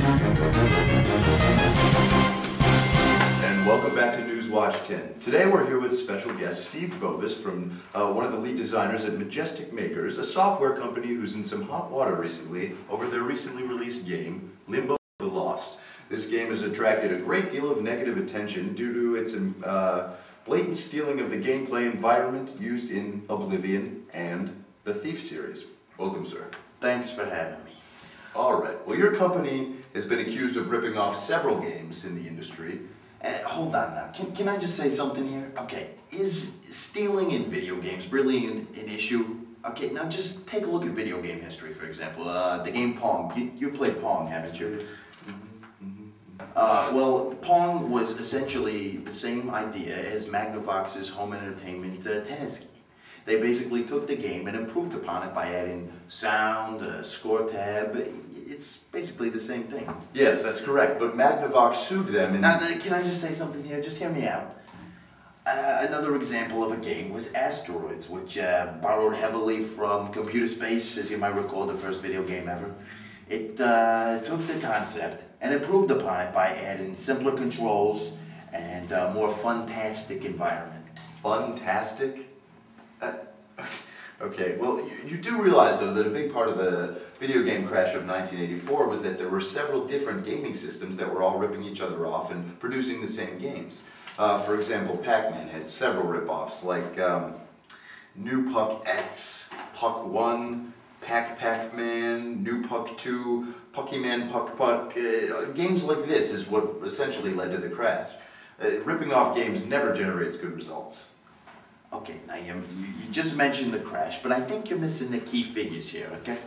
And welcome back to Newswatch 10. Today we're here with special guest Steve Bovis from one of the lead designers at Majesic Makers, a software company who's in some hot water recently over their recently released game, Limbo the Lost. This game has attracted a great deal of negative attention due to its blatant stealing of the gameplay environment used in Oblivion and the Thief series. Welcome, sir. Thanks for having me. Alright, well your company has been accused of ripping off several games in the industry. Hold on now, can I just say something here? Okay, is stealing in video games really an issue? Okay, now just take a look at video game history, for example. The game Pong. You played Pong, haven't you? Well, Pong was essentially the same idea as Magnavox's home entertainment tennis game. They basically took the game and improved upon it by adding sound, a score tab. It's basically the same thing. Yes, that's correct, but Magnavox sued them and... Now, can I just say something here? Just hear me out. Another example of a game was Asteroids, which borrowed heavily from Computer Space, as you might recall, the first video game ever. It took the concept and improved upon it by adding simpler controls and a more fun-tastic environment. Fun-tastic? Okay, well, you do realize, though, that a big part of the video game crash of 1984 was that there were several different gaming systems that were all ripping each other off and producing the same games. For example, Pac-Man had several rip-offs, like New Puck X, Puck 1, Pac-Man, New Puck 2, Pucky-Man Puck. Games like this is what essentially led to the crash. Ripping off games never generates good results. Okay, now you just mentioned the crash, but I think you're missing the key figures here, okay?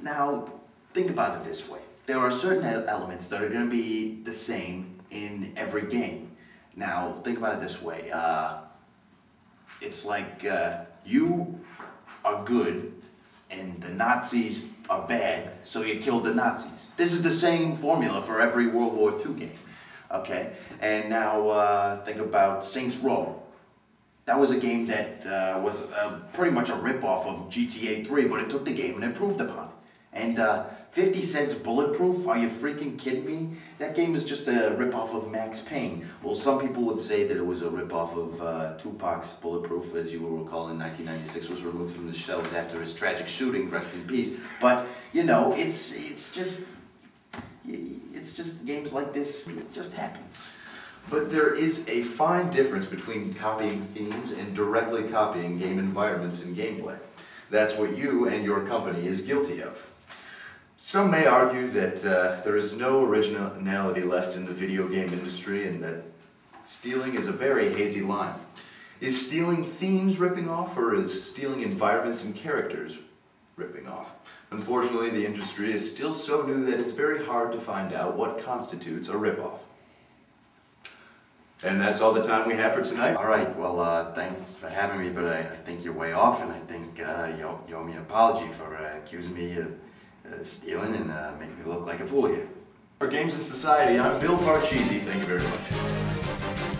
Now, think about it this way. There are certain elements that are going to be the same in every game. Now, think about it this way. It's like you are good and the Nazis are bad, so you killed the Nazis. This is the same formula for every World War II game, okay? And now think about Saints Row. That was a game that was pretty much a rip-off of GTA 3, but it took the game and improved upon it. And 50 Cent's Bulletproof, are you freaking kidding me? That game is just a rip-off of Max Payne. Well, some people would say that it was a rip-off of Tupac's Bulletproof, as you will recall, in 1996, was removed from the shelves after his tragic shooting, rest in peace. But, you know, it's just games like this, it just happens. But there is a fine difference between copying themes and directly copying game environments and gameplay. That's what you and your company is guilty of. Some may argue that there is no originality left in the video game industry and that stealing is a very hazy line. Is stealing themes ripping off, or is stealing environments and characters ripping off? Unfortunately, the industry is still so new that it's very hard to find out what constitutes a rip-off. And that's all the time we have for tonight. All right, well, thanks for having me, but I think you're way off, and I think you owe me an apology for accusing me of stealing and making me look like a fool here. For Games in Society, I'm Bill Parchesi. Thank you very much.